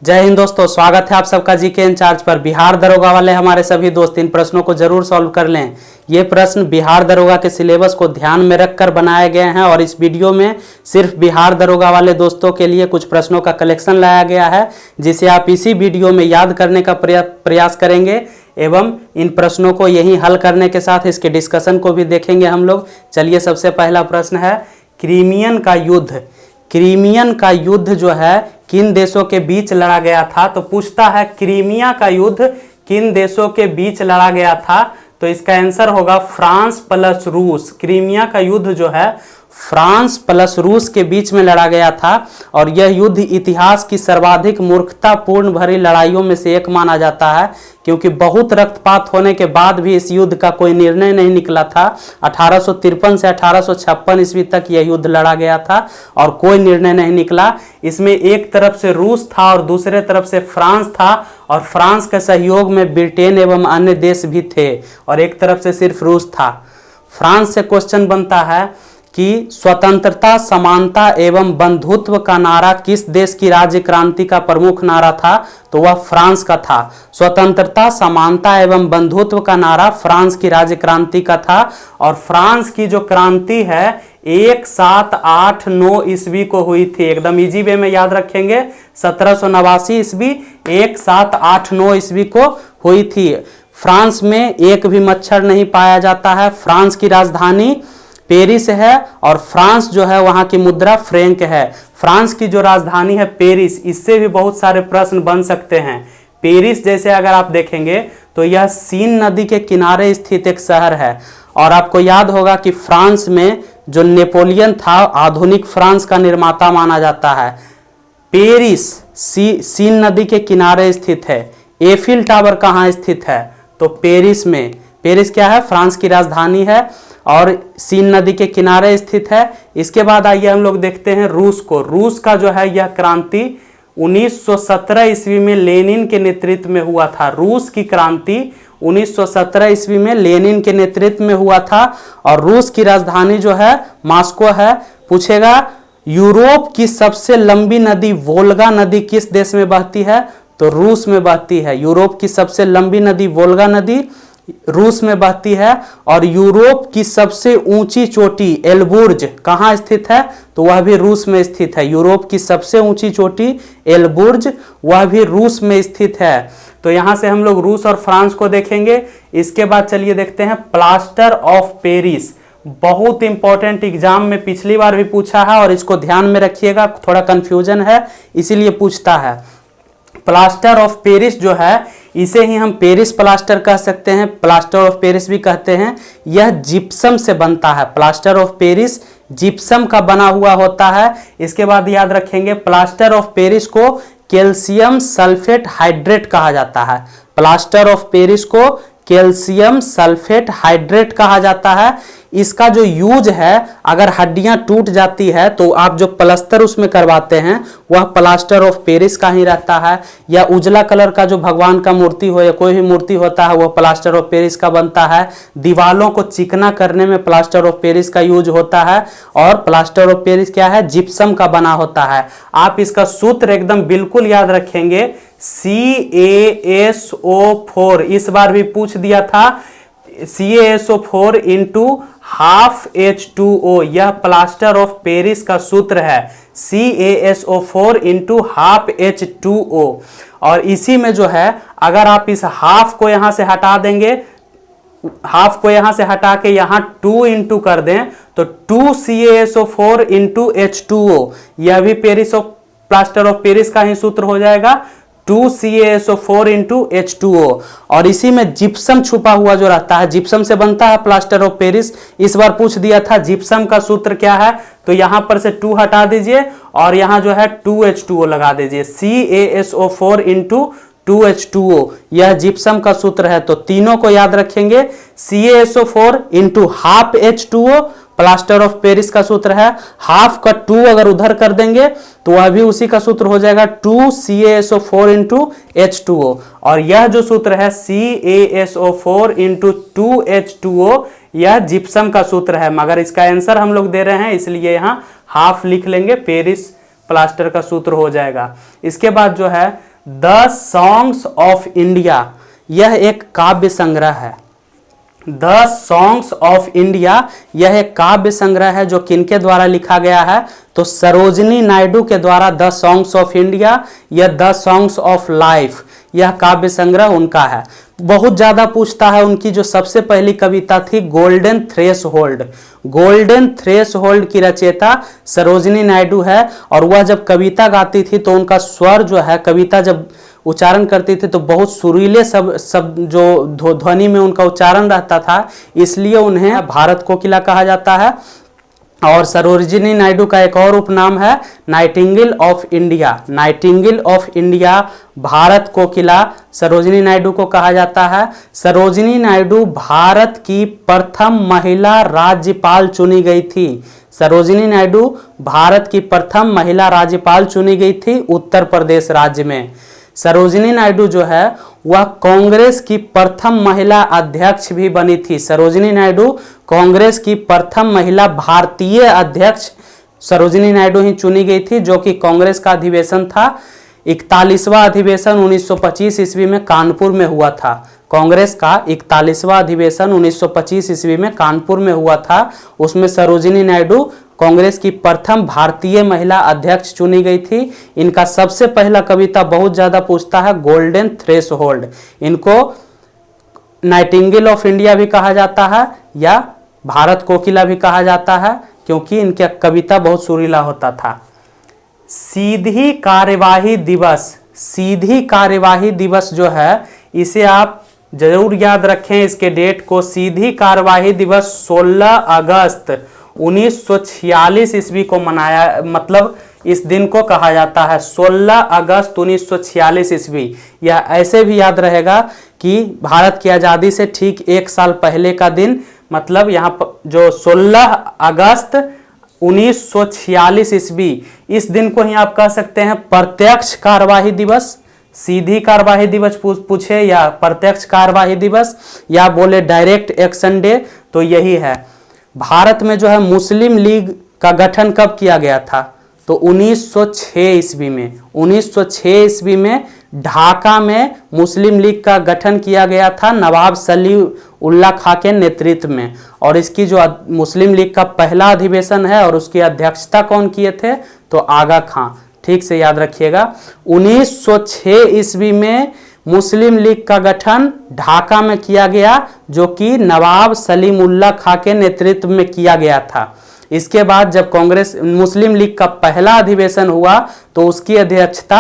जय हिंद दोस्तों, स्वागत है आप सबका जीके इंचार्ज पर। बिहार दरोगा वाले हमारे सभी दोस्त इन प्रश्नों को जरूर सॉल्व कर लें। ये प्रश्न बिहार दरोगा के सिलेबस को ध्यान में रखकर बनाए गए हैं और इस वीडियो में सिर्फ बिहार दरोगा वाले दोस्तों के लिए कुछ प्रश्नों का कलेक्शन लाया गया है, जिसे आप इसी वीडियो में याद करने का प्रयास करेंगे एवं इन प्रश्नों को यहीं हल करने के साथ इसके डिस्कशन को भी देखेंगे हम लोग। चलिए, सबसे पहला प्रश्न है क्रीमियन का युद्ध। क्रीमियन का युद्ध जो है किन देशों के बीच लड़ा गया था? तो पूछता है क्रीमिया का युद्ध किन देशों के बीच लड़ा गया था? तो इसका आंसर होगा फ्रांस प्लस रूस। क्रीमिया का युद्ध जो है फ्रांस प्लस रूस के बीच में लड़ा गया था और यह युद्ध इतिहास की सर्वाधिक मूर्खतापूर्ण भरी लड़ाइयों में से एक माना जाता है, क्योंकि बहुत रक्तपात होने के बाद भी इस युद्ध का कोई निर्णय नहीं निकला था। 1853 से 1856 ईस्वी तक यह युद्ध लड़ा गया था और कोई निर्णय नहीं निकला। इसमें एक तरफ से रूस था और दूसरे तरफ से फ्रांस था और फ्रांस के सहयोग में ब्रिटेन एवं अन्य देश भी थे और एक तरफ से सिर्फ रूस था। फ्रांस से क्वेश्चन बनता है कि स्वतंत्रता, समानता एवं बंधुत्व का नारा किस देश की राज्य क्रांति का प्रमुख नारा था? तो वह फ्रांस का था। स्वतंत्रता, समानता एवं बंधुत्व का नारा फ्रांस की राज्य क्रांति का था और फ्रांस की जो क्रांति है 1789 ईस्वी को हुई थी। एकदम इजी वे में याद रखेंगे, 1789 ईस्वी 1789 ईस्वी को हुई थी। फ्रांस में एक भी मच्छर नहीं पाया जाता है। फ्रांस की राजधानी पेरिस है और फ्रांस जो है वहां की मुद्रा फ्रैंक है। फ्रांस की जो राजधानी है पेरिस, इससे भी बहुत सारे प्रश्न बन सकते हैं। पेरिस जैसे अगर आप देखेंगे तो यह सीन नदी के किनारे स्थित एक शहर है और आपको याद होगा कि फ्रांस में जो नेपोलियन था आधुनिक फ्रांस का निर्माता माना जाता है। पेरिस सीन नदी के किनारे स्थित है। एफिल टावर कहाँ स्थित है? तो पेरिस में। पेरिस क्या है? फ्रांस की राजधानी है और सीन नदी के किनारे स्थित है। इसके बाद आइए हम लोग देखते हैं रूस को। रूस का जो है यह क्रांति 1917 ईस्वी में लेनिन के नेतृत्व में हुआ था। रूस की क्रांति 1917 ईस्वी में लेनिन के नेतृत्व में हुआ था और रूस की राजधानी जो है मॉस्को है। पूछेगा यूरोप की सबसे लंबी नदी वोल्गा नदी किस देश में बहती है? तो रूस में बहती है। यूरोप की सबसे लंबी नदी वोल्गा नदी रूस में बहती है और यूरोप की सबसे ऊंची चोटी एल्बुर्ज कहाँ स्थित है? तो वह भी रूस में स्थित है। यूरोप की सबसे ऊंची चोटी एल्बुर्ज वह भी रूस में स्थित है। तो यहां से हम लोग रूस और फ्रांस को देखेंगे। इसके बाद चलिए देखते हैं प्लास्टर ऑफ पेरिस। बहुत इंपॉर्टेंट, एग्जाम में पिछली बार भी पूछा है और इसको ध्यान में रखिएगा, थोड़ा कंफ्यूजन है इसीलिए पूछता है। प्लास्टर ऑफ पेरिस जो है इसे ही हम पेरिस प्लास्टर कह सकते हैं, प्लास्टर ऑफ पेरिस भी कहते हैं। यह जिप्सम से बनता है। प्लास्टर ऑफ पेरिस जिप्सम का बना हुआ होता है। इसके बाद याद रखेंगे प्लास्टर ऑफ पेरिस को कैल्शियम सल्फेट हाइड्रेट कहा जाता है। प्लास्टर ऑफ पेरिस को कैल्शियम सल्फेट हाइड्रेट कहा जाता है। इसका जो यूज है, अगर हड्डियां टूट जाती है तो आप जो प्लास्टर उसमें करवाते हैं वह प्लास्टर ऑफ पेरिस का ही रहता है। या उजला कलर का जो भगवान का मूर्ति हो या कोई भी मूर्ति होता है वह प्लास्टर ऑफ पेरिस का बनता है। दीवालों को चिकना करने में प्लास्टर ऑफ पेरिस का यूज होता है और प्लास्टर ऑफ पेरिस क्या है? जिप्सम का बना होता है। आप इसका सूत्र एकदम बिल्कुल याद रखेंगे, CaSO4। इस बार भी पूछ दिया था, CaSO4 इंटू हाफ H2O। यह प्लास्टर ऑफ पेरिस का सूत्र है, CaSO4 इंटू हाफ H2O। और इसी में जो है अगर आप इस हाफ को यहां से हटा देंगे, हाफ को यहां से हटा के यहां 2 इंटू कर दें तो 2 CaSO4 इंटू H2O, यह भी प्लास्टर ऑफ पेरिस का ही सूत्र हो जाएगा, 2 CaSO4 इंटू H2O। और इसी में जिप्सम छुपा हुआ जो रहता है, जिप्सम से बनता है प्लास्टर ऑफ पेरिस। इस बार पूछ दिया था जिप्सम का सूत्र क्या है, तो यहां पर से 2 हटा दीजिए और यहां जो है 2H2O लगा दीजिए, CaSO4 इंटू 2H2O। यह जिप्सम का सूत्र है। तो तीनों को याद रखेंगे, CaSO4 into half H2O plaster of Paris का सूत्र है। हाफ का 2 अगर उधर कर देंगे तो वह भी उसी का सूत्र हो जाएगा, 2 CaSO4 इंटू H2O। और यह जो सूत्र है CaSO4 इंटू 2H2O, यह जिप्सम का सूत्र है, मगर इसका आंसर हम लोग दे रहे हैं इसलिए यहां हाफ लिख लेंगे, पेरिस प्लास्टर का सूत्र हो जाएगा। इसके बाद जो है द सॉन्ग्स ऑफ इंडिया, यह एक काव्य संग्रह है। द सॉन्ग्स ऑफ इंडिया यह एक काव्य संग्रह है जो किनके द्वारा लिखा गया है, तो सरोजिनी नायडू के द्वारा द सॉन्ग्स ऑफ इंडिया या द सॉन्ग्स ऑफ लाइफ, यह काव्य संग्रह उनका है। बहुत ज्यादा पूछता है, उनकी जो सबसे पहली कविता थी गोल्डन थ्रेशहोल्ड, गोल्डन थ्रेशहोल्ड की रचयिता सरोजिनी नायडू है। और वह जब कविता गाती थी तो उनका स्वर जो है, कविता जब उच्चारण करती थी तो बहुत सुरीले सब जो ध्वनि में उनका उच्चारण रहता था, इसलिए उन्हें भारत कोकिला कहा जाता है। और सरोजिनी नायडू का एक और उपनाम है nightingale of India, nightingale of India, Bharat Kokila Sarojini Naidu को कहा जाता है। सरोजिनी नायडू भारत की प्रथम महिला राज्यपाल चुनी गई थी। सरोजिनी नायडू भारत की प्रथम महिला राज्यपाल चुनी गई थी उत्तर प्रदेश राज्य में। सरोजिनी नायडू जो है वह कांग्रेस की प्रथम महिला अध्यक्ष भी बनी थी। सरोजिनी नायडू कांग्रेस की प्रथम महिला भारतीय अध्यक्ष सरोजिनी नायडू ही चुनी गई थी, जो कि कांग्रेस का अधिवेशन था 41वां अधिवेशन 1925 ईस्वी में कानपुर में हुआ था। कांग्रेस का 41वां अधिवेशन 1925 ईस्वी में कानपुर में हुआ था। उसमें सरोजिनी नायडू कांग्रेस की प्रथम भारतीय महिला अध्यक्ष चुनी गई थी। इनका सबसे पहला कविता बहुत ज्यादा पूछता है गोल्डन थ्रेशहोल्ड। इनको नाइटिंगेल ऑफ इंडिया भी कहा जाता है या भारत कोकिला भी कहा जाता है, क्योंकि इनका कविता बहुत सुरीला होता था। सीधी कार्यवाही दिवस, सीधी कार्यवाही दिवस जो है इसे आप जरूर याद रखें, इसके डेट को। सीधी कार्यवाही दिवस 16 अगस्त 1946 ईस्वी को मनाया, मतलब इस दिन को कहा जाता है 16 अगस्त 1946 ईस्वी। यह ऐसे भी याद रहेगा कि भारत की आज़ादी से ठीक एक साल पहले का दिन, मतलब यहाँ पर जो 16 अगस्त 1946 ईस्वी, इस दिन को ही आप कह सकते हैं प्रत्यक्ष कार्यवाही दिवस। सीधी कार्यवाही दिवस पूछे या प्रत्यक्ष कार्यवाही दिवस या बोले डायरेक्ट एक्शन डे, तो यही है। भारत में जो है मुस्लिम लीग का गठन कब किया गया था, तो 1906 ईस्वी में। 1906 ईस्वी में ढाका में मुस्लिम लीग का गठन किया गया था नवाब सलीउल्लाह खां के नेतृत्व में। और इसकी जो मुस्लिम लीग का पहला अधिवेशन है और उसकी अध्यक्षता कौन किए थे, तो आगा खां, ठीक से याद रखिएगा। 1906 ईस्वी में मुस्लिम लीग का गठन ढाका में किया गया, जो कि नवाब सलीमुल्लाह खां के नेतृत्व में किया गया था। इसके बाद जब कांग्रेस मुस्लिम लीग का पहला अधिवेशन हुआ तो उसकी अध्यक्षता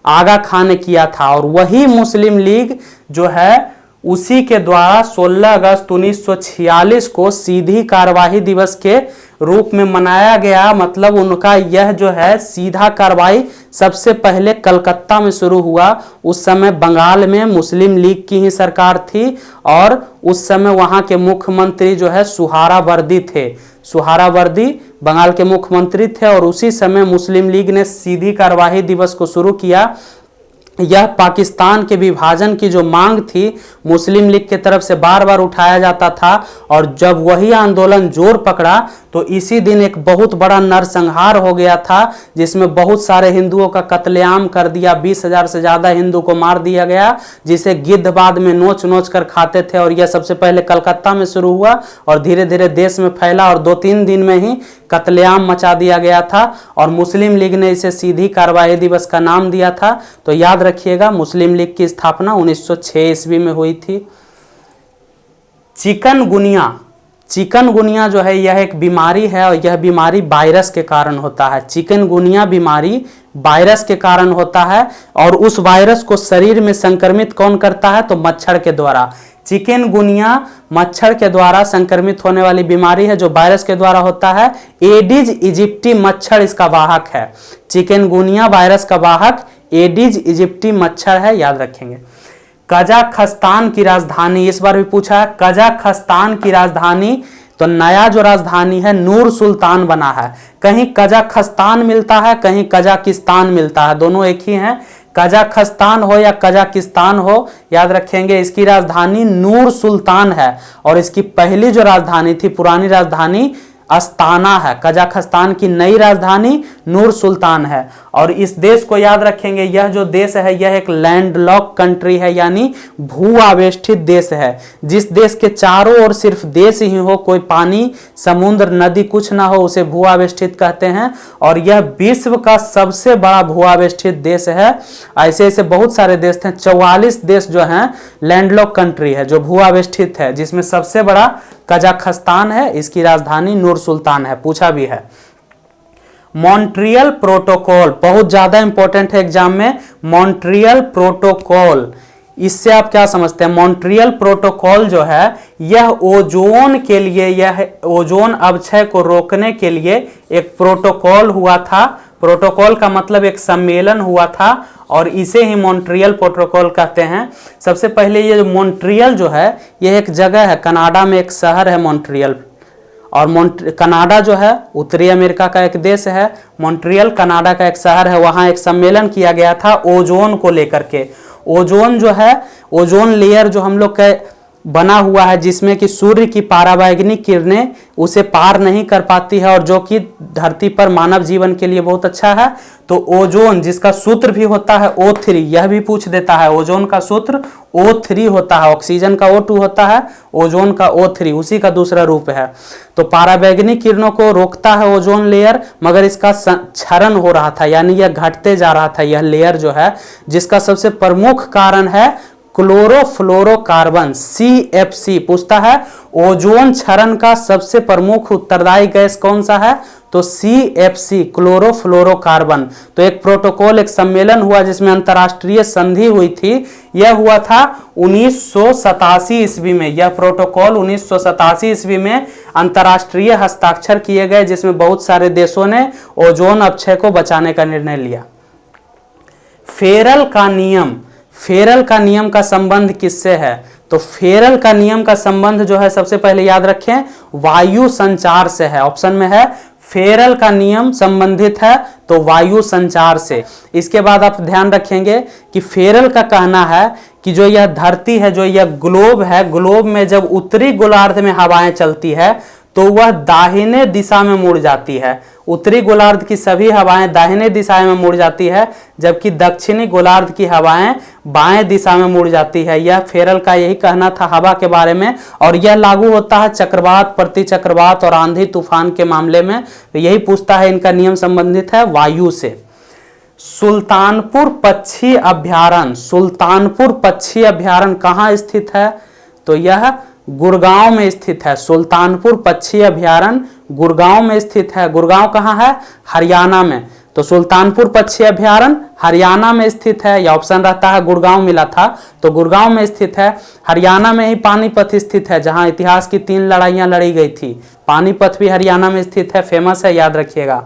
आगा खान ने किया था। और वही मुस्लिम लीग जो है उसी के द्वारा 16 अगस्त 1946 को सीधी कार्यवाही दिवस के रूप में मनाया गया। मतलब उनका यह जो है सीधा कार्रवाई सबसे पहले कलकत्ता में शुरू हुआ। उस समय बंगाल में मुस्लिम लीग की ही सरकार थी और उस समय वहां के मुख्यमंत्री जो है सुहारावर्दी थे। सुहारावर्दी बंगाल के मुख्यमंत्री थे और उसी समय मुस्लिम लीग ने सीधी कार्यवाही दिवस को शुरू किया। यह पाकिस्तान के विभाजन की जो मांग थी मुस्लिम लीग के तरफ से बार बार उठाया जाता था। और जब वही आंदोलन जोर पकड़ा तो इसी दिन एक बहुत बड़ा नरसंहार हो गया था, जिसमें बहुत सारे हिंदुओं का कत्लेआम कर दिया। 20,000 से ज्यादा हिंदू को मार दिया गया, जिसे गिद्ध बाद में नोच नोच कर खाते थे। और यह सबसे पहले कलकत्ता में शुरू हुआ और धीरे धीरे देश में फैला और 2-3 दिन में ही कत्लेआम मचा दिया गया था। और मुस्लिम लीग ने इसे सीधी कार्यवाही दिवस का नाम दिया था। तो याद रखिएगा, मुस्लिम लीग की स्थापना 1906 ईस्वी में हुई थी। चिकनगुनिया, चिकनगुनिया जो है यह एक बीमारी है और यह बीमारी वायरस के कारण होता है। चिकनगुनिया बीमारी वायरस के कारण होता है और उस वायरस को शरीर में संक्रमित कौन करता है, तो मच्छर के द्वारा। चिकनगुनिया मच्छर के द्वारा संक्रमित होने वाली बीमारी है जो वायरस के द्वारा होता है। एडिज इजिप्टी मच्छर इसका वाहक है। चिकनगुनिया वायरस का वाहक एडिज इजिप्टी मच्छर है, याद रखेंगे। कजाखस्तान की राजधानी, इस बार भी पूछा है, कजाखस्तान की राजधानी, तो नया जो राजधानी है नूर सुल्तान बना है। कहीं कजाखस्तान मिलता है, कहीं कजाकिस्तान मिलता है, दोनों एक ही हैं। कजाखस्तान हो या कजाकिस्तान हो, याद रखेंगे इसकी राजधानी नूर सुल्तान है। और इसकी पहली जो राजधानी थी, पुरानी राजधानी अस्ताना है। कजाकिस्तान की नई राजधानी नूर सुल्तान है। और इस देश को याद रखेंगे, यह जो देश है यह एक लैंडलॉक कंट्री है, यानी भू आवेष्टित देश है। जिस देश के चारों ओर सिर्फ देश ही हो, कोई पानी, समुद्र, नदी कुछ ना हो, उसे भू आवेष्टित कहते हैं। और यह विश्व का सबसे बड़ा भू आवेष्टित देश है। ऐसे ऐसे बहुत सारे देश हैं, 44 देश जो हैं लैंडलॉक कंट्री है, जो भू आवेष्टित है, जिसमें सबसे बड़ा कजाकिस्तान है। इसकी राजधानी नूर सुल्तान है, पूछा भी है। मॉन्ट्रियल प्रोटोकॉल बहुत ज्यादा इंपॉर्टेंट है एग्जाम में। मॉन्ट्रियल प्रोटोकॉल, इससे आप क्या समझते हैं? मॉन्ट्रियल प्रोटोकॉल जो है यह ओजोन के लिए, यह ओजोन अपक्षय को रोकने के लिए एक प्रोटोकॉल हुआ था। प्रोटोकॉल का मतलब एक सम्मेलन हुआ था और इसे ही मॉन्ट्रियल प्रोटोकॉल कहते हैं। सबसे पहले ये जो मॉन्ट्रियल जो है यह एक जगह है, कनाडा में एक शहर है मॉन्ट्रियल। और कनाडा जो है उत्तरी अमेरिका का एक देश है। मॉन्ट्रियल कनाडा का एक शहर है, वहां एक सम्मेलन किया गया था ओजोन को लेकर के। ओजोन जो है, ओजोन लेयर जो हम लोग का बना हुआ है, जिसमें कि सूर्य की पराबैंगनी किरणें उसे पार नहीं कर पाती है और जो कि धरती पर मानव जीवन के लिए बहुत अच्छा है। तो ओजोन, जिसका सूत्र भी होता है O3, यह भी पूछ देता है, ओजोन का सूत्र O3 होता है। ऑक्सीजन का O2 होता है, ओजोन का O3, उसी का दूसरा रूप है। तो पराबैंगनी किरणों को रोकता है ओजोन लेयर, मगर इसका क्षरण हो रहा था, यानी यह घटते जा रहा था यह लेयर जो है, जिसका सबसे प्रमुख कारण है क्लोरोफ्लोरोकार्बन CFC। पूछता है ओजोन क्षरण का सबसे प्रमुख उत्तरदायी गैस कौन सा है? तो CFC, क्लोरोफ्लोरोकार्बन। तो एक प्रोटोकॉल, एक सम्मेलन हुआ जिसमें अंतर्राष्ट्रीय संधि हुई थी। यह हुआ था 1987 ईस्वी में। यह प्रोटोकॉल 1987 ईस्वी में अंतर्राष्ट्रीय हस्ताक्षर किए गए, जिसमें बहुत सारे देशों ने ओजोन अपक्षय को बचाने का निर्णय लिया। फेरल का नियम, फेरल का नियम का संबंध किससे है? तो फेरल का नियम का संबंध जो है सबसे पहले याद रखें वायु संचार से है। ऑप्शन में है फेरल का नियम संबंधित है तो वायु संचार से। इसके बाद आप ध्यान रखेंगे कि फेरल का कहना है कि जो यह धरती है, जो यह ग्लोब है, ग्लोब में जब उत्तरी गोलार्ध में हवाएं चलती है तो वह दाहिने दिशा में मुड़ जाती है। उत्तरी गोलार्ध की सभी हवाएं दाहिने दिशा में मुड़ जाती है, जबकि दक्षिणी गोलार्ध की हवाएं बाएं दिशा में मुड़ जाती है। यह फेरल का यही कहना था हवा के बारे में, और यह लागू होता है चक्रवात, प्रतिचक्रवात और आंधी तूफान के मामले में। तो यही पूछता है, इनका नियम संबंधित है वायु से। सुल्तानपुर पक्षी अभ्यारण्य, सुल्तानपुर पक्षी अभ्यारण्य कहाँ स्थित है? तो यह गुड़गांव में स्थित है। सुल्तानपुर पक्षी अभ्यारण्य गुड़गांव में स्थित है। गुड़गांव कहाँ है? हरियाणा में। तो सुल्तानपुर पक्षी अभ्यारण्य हरियाणा में स्थित है। यह ऑप्शन रहता है, गुड़गांव मिला था तो गुड़गांव में स्थित है। हरियाणा में ही पानीपत स्थित है, जहां इतिहास की 3 लड़ाइयां लड़ी गई थी। पानीपत भी हरियाणा में स्थित है, फेमस है, याद रखिएगा।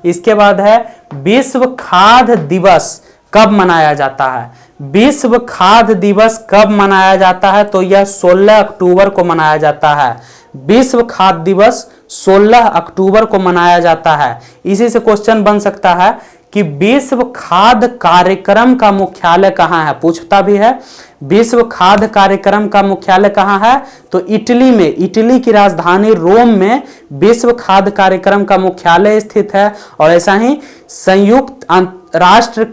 इसके बाद है विश्व खाद्य दिवस कब मनाया जाता है? विश्व खाद्य दिवस कब मनाया जाता है? तो यह 16 अक्टूबर को मनाया जाता है। विश्व खाद्य दिवस 16 अक्टूबर को मनाया जाता है। इसी से क्वेश्चन बन सकता है कि विश्व खाद्य कार्यक्रम का मुख्यालय कहाँ है? पूछता भी है, विश्व खाद्य कार्यक्रम का मुख्यालय कहाँ है? तो इटली में, इटली की राजधानी रोम में विश्व खाद्य कार्यक्रम का मुख्यालय स्थित है। और ऐसा ही संयुक्त राष्ट्र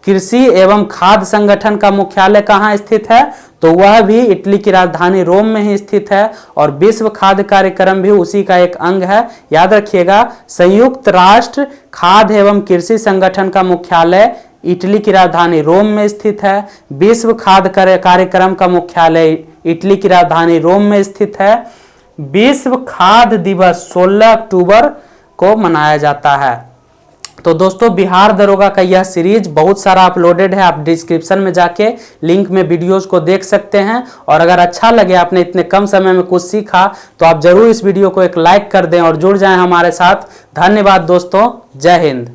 कृषि एवं खाद्य संगठन का मुख्यालय कहाँ स्थित है? तो वह भी इटली की राजधानी रोम में ही स्थित है। और विश्व खाद्य कार्यक्रम भी उसी का एक अंग है, याद रखिएगा। संयुक्त राष्ट्र खाद्य एवं कृषि संगठन का मुख्यालय इटली की राजधानी रोम में स्थित है। विश्व खाद्य कार्यक्रम का मुख्यालय इटली की राजधानी रोम में स्थित है। विश्व खाद्य दिवस 16 अक्टूबर को मनाया जाता है। तो दोस्तों, बिहार दरोगा का यह सीरीज बहुत सारा अपलोडेड है, आप डिस्क्रिप्शन में जाके लिंक में वीडियोस को देख सकते हैं। और अगर अच्छा लगे, आपने इतने कम समय में कुछ सीखा, तो आप जरूर इस वीडियो को एक लाइक कर दें और जुड़ जाएं हमारे साथ। धन्यवाद दोस्तों, जय हिंद।